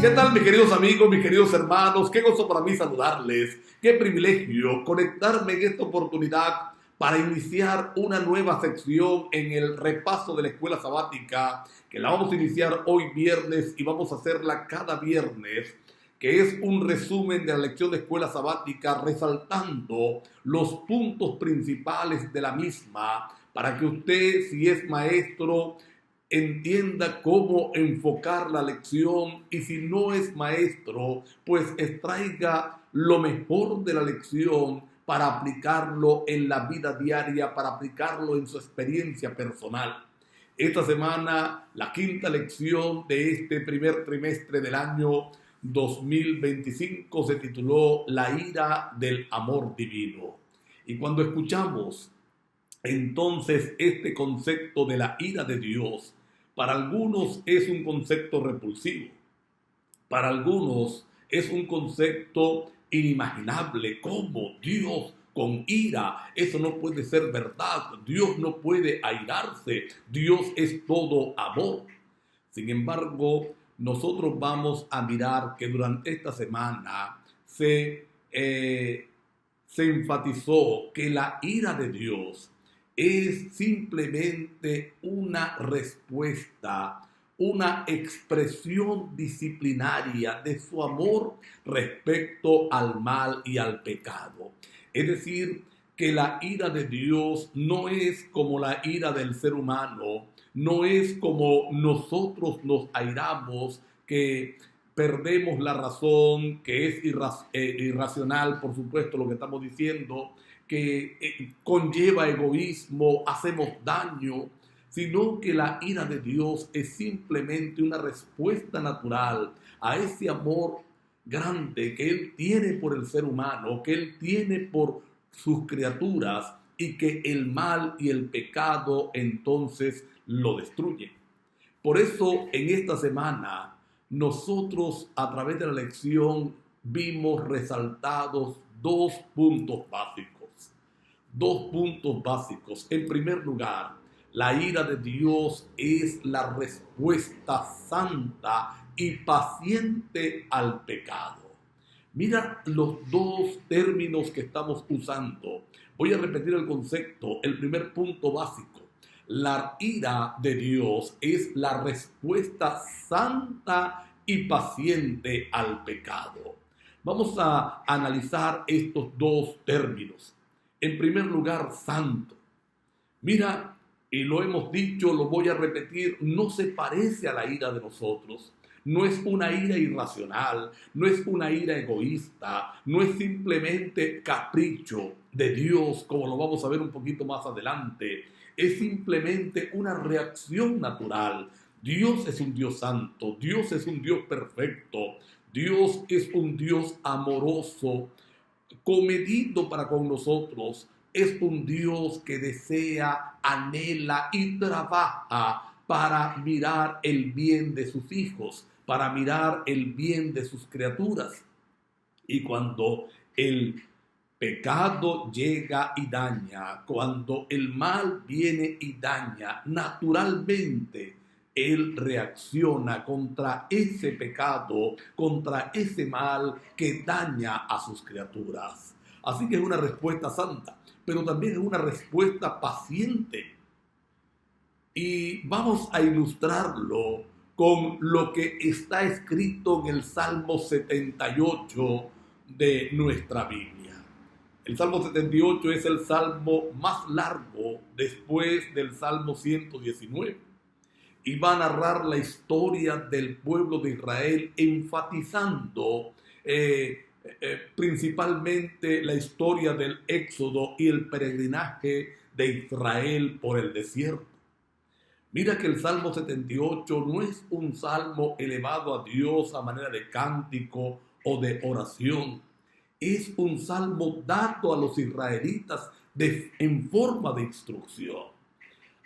¿Qué tal, mis queridos amigos, mis queridos hermanos? Qué gozo para mí saludarles. Qué privilegio conectarme en esta oportunidad para iniciar una nueva sección en el repaso de la escuela sabática, que la vamos a iniciar hoy viernes y vamos a hacerla cada viernes, que es un resumen de la lección de escuela sabática resaltando los puntos principales de la misma para que usted, si es maestro, entienda cómo enfocar la lección, y si no es maestro, pues extraiga lo mejor de la lección para aplicarlo en la vida diaria, para aplicarlo en su experiencia personal. Esta semana, la quinta lección de este primer trimestre del año 2025 se tituló La ira del amor divino. Y cuando escuchamos entonces este concepto de la ira de Dios, para algunos es un concepto repulsivo, para algunos es un concepto inimaginable. ¿Cómo Dios con ira? Eso no puede ser verdad. Dios no puede airarse. Dios es todo amor. Sin embargo, nosotros vamos a mirar que durante esta semana se enfatizó que la ira de Dios es simplemente una respuesta, una expresión disciplinaria de su amor respecto al mal y al pecado. Es decir, que la ira de Dios no es como la ira del ser humano, no es como nosotros nos airamos, que perdemos la razón, que es irracional, por supuesto, lo que estamos diciendo, que conlleva egoísmo, hacemos daño, sino que la ira de Dios es simplemente una respuesta natural a ese amor grande que Él tiene por el ser humano, que Él tiene por sus criaturas, y que el mal y el pecado entonces lo destruyen. Por eso en esta semana nosotros a través de la lección vimos resaltados dos puntos básicos. Dos puntos básicos. En primer lugar, la ira de Dios es la respuesta santa y paciente al pecado. Mira los dos términos que estamos usando. Voy a repetir el concepto, el primer punto básico. La ira de Dios es la respuesta santa y paciente al pecado. Vamos a analizar estos dos términos. En primer lugar, santo. Mira, y lo hemos dicho, lo voy a repetir, no se parece a la ira de nosotros. No es una ira irracional, no es una ira egoísta, no es simplemente capricho de Dios, como lo vamos a ver un poquito más adelante. Es simplemente una reacción natural. Dios es un Dios santo, Dios es un Dios perfecto, Dios es un Dios amoroso, comedido para con nosotros. Es un Dios que desea, anhela y trabaja para mirar el bien de sus hijos, para mirar el bien de sus criaturas. Y cuando el pecado llega y daña, cuando el mal viene y daña, naturalmente Él reacciona contra ese pecado, contra ese mal que daña a sus criaturas. Así que es una respuesta santa, pero también es una respuesta paciente. Y vamos a ilustrarlo con lo que está escrito en el Salmo 78 de nuestra Biblia. El Salmo 78 es el salmo más largo después del Salmo 119. Y va a narrar la historia del pueblo de Israel, enfatizando principalmente la historia del éxodo y el peregrinaje de Israel por el desierto. Mira que el Salmo 78 no es un salmo elevado a Dios a manera de cántico o de oración. Es un salmo dado a los israelitas en forma de instrucción.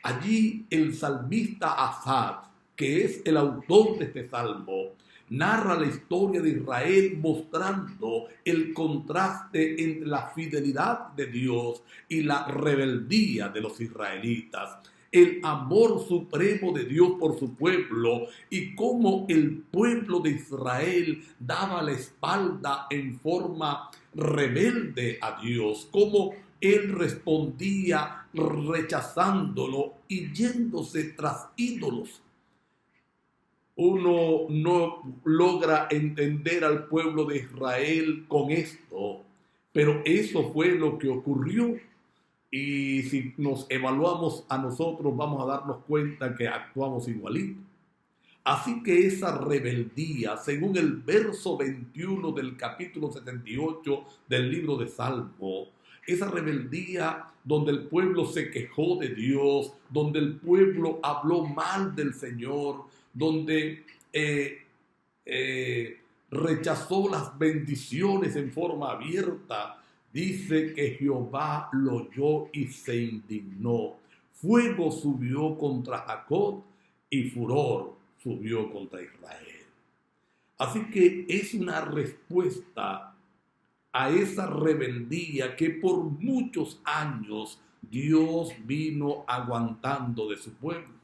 Allí el salmista Asaf, que es el autor de este salmo, narra la historia de Israel mostrando el contraste entre la fidelidad de Dios y la rebeldía de los israelitas. el amor supremo de Dios por su pueblo y cómo el pueblo de Israel daba la espalda en forma rebelde a Dios, cómo él respondía rechazándolo y yéndose tras ídolos. Uno no logra entender al pueblo de Israel con esto, pero eso fue lo que ocurrió. Y si nos evaluamos a nosotros, vamos a darnos cuenta que actuamos igualito. Así que esa rebeldía, según el verso 21 del capítulo 78 del libro de Salmo, esa rebeldía donde el pueblo se quejó de Dios, donde el pueblo habló mal del Señor, donde rechazó las bendiciones en forma abierta, dice que Jehová lo oyó y se indignó. Fuego subió contra Jacob y furor subió contra Israel. Así que es una respuesta a esa rebeldía que por muchos años Dios vino aguantando de su pueblo.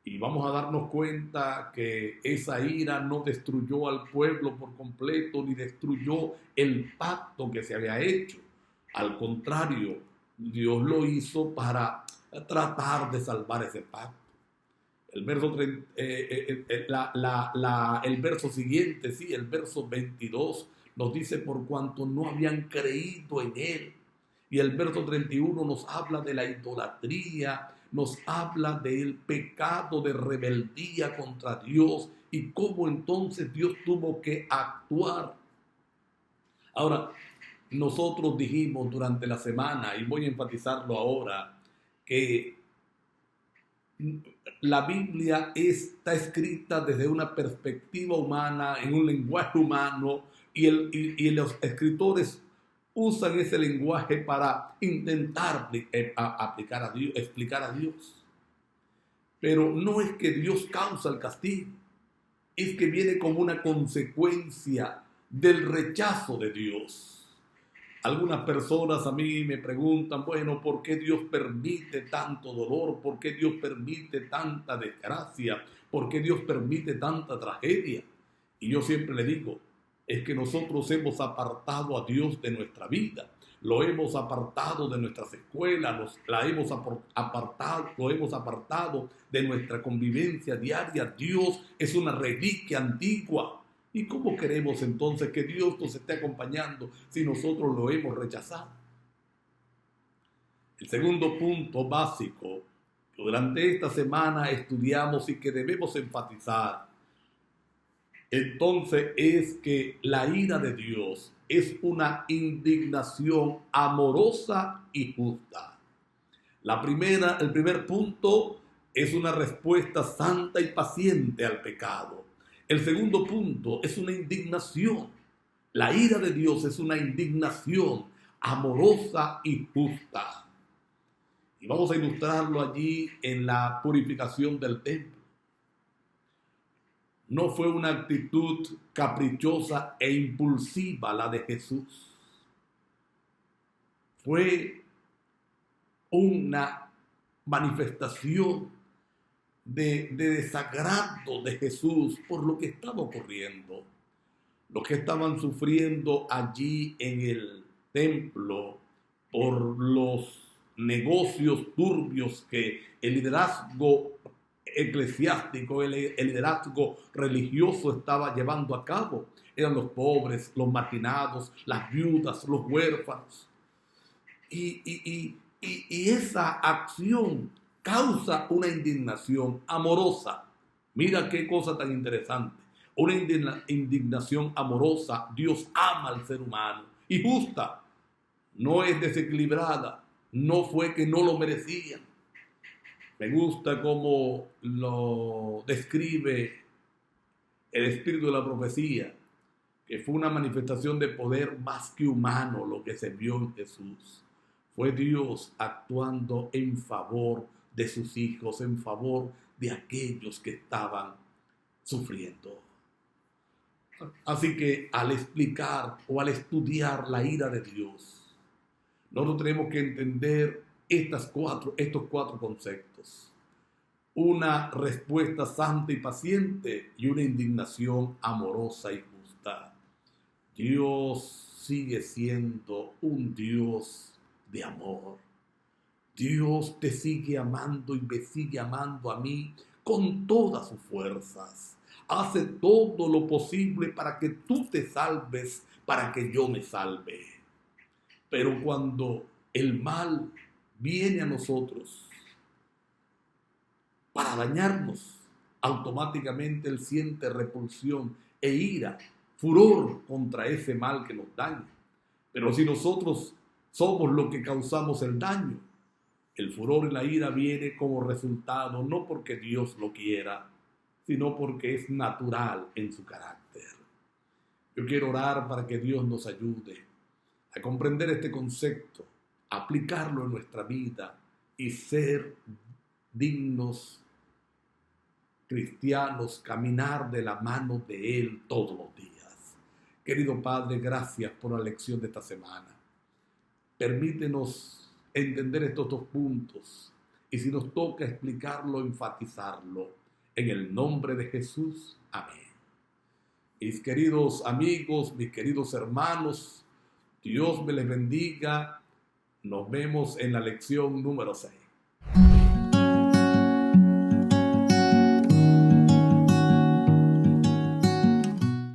Y vamos a darnos cuenta que esa ira no destruyó al pueblo por completo, ni destruyó el pacto que se había hecho. Al contrario, Dios lo hizo para tratar de salvar ese pacto. El verso siguiente, sí, el verso 22, nos dice por cuanto no habían creído en él. Y el verso 31 nos habla de la idolatría, nos habla del pecado de rebeldía contra Dios y cómo entonces Dios tuvo que actuar. Ahora, nosotros dijimos durante la semana, y voy a enfatizarlo ahora, que la Biblia está escrita desde una perspectiva humana, en un lenguaje humano, y los escritores usan ese lenguaje para intentar aplicar a Dios, explicar a Dios. Pero no es que Dios causa el castigo, es que viene como una consecuencia del rechazo de Dios. Algunas personas a mí me preguntan, bueno, ¿por qué Dios permite tanto dolor? ¿Por qué Dios permite tanta desgracia? ¿Por qué Dios permite tanta tragedia? Y yo siempre le digo, es que nosotros hemos apartado a Dios de nuestra vida, lo hemos apartado de nuestras escuelas, lo hemos apartado de nuestra convivencia diaria. Dios es una reliquia antigua. ¿Y cómo queremos entonces que Dios nos esté acompañando si nosotros lo hemos rechazado? El segundo punto básico que durante esta semana estudiamos y que debemos enfatizar entonces es que la ira de Dios es una indignación amorosa y justa. El primer punto es una respuesta santa y paciente al pecado. El segundo punto es una indignación. La ira de Dios es una indignación amorosa y justa. Y vamos a ilustrarlo allí en la purificación del templo. No fue una actitud caprichosa e impulsiva la de Jesús. Fue una manifestación de desagrado de Jesús por lo que estaba ocurriendo. Los que estaban sufriendo allí en el templo por los negocios turbios que el liderazgo eclesiástico, el liderazgo religioso estaba llevando a cabo. Eran los pobres, los marginados, las viudas, los huérfanos. Y esa acción causa una indignación amorosa. Mira qué cosa tan interesante. Una indignación amorosa. Dios ama al ser humano. Y justa. No es desequilibrada. No fue que no lo merecían. Me gusta cómo lo describe el espíritu de la profecía, que fue una manifestación de poder más que humano lo que se vio en Jesús. Fue Dios actuando en favor de sus hijos, en favor de aquellos que estaban sufriendo. Así que al explicar o al estudiar la ira de Dios, nosotros tenemos que entender estos cuatro conceptos: una respuesta santa y paciente y una indignación amorosa y justa. Dios sigue siendo un Dios de amor. Dios te sigue amando y me sigue amando a mí con todas sus fuerzas. Hace todo lo posible para que tú te salves, para que yo me salve. Pero cuando el mal viene a nosotros para dañarnos, automáticamente Él siente repulsión e ira, furor contra ese mal que nos daña. Pero si nosotros somos los que causamos el daño, el furor y la ira viene como resultado, no porque Dios lo quiera, sino porque es natural en su carácter. Yo quiero orar para que Dios nos ayude a comprender este concepto, aplicarlo en nuestra vida y ser dignos cristianos, caminar de la mano de Él todos los días. Querido Padre, gracias por la lección de esta semana. Permítenos entender estos dos puntos y si nos toca explicarlo, enfatizarlo. En el nombre de Jesús. Amén. Mis queridos amigos, mis queridos hermanos, Dios me les bendiga. Nos vemos en la lección número 6.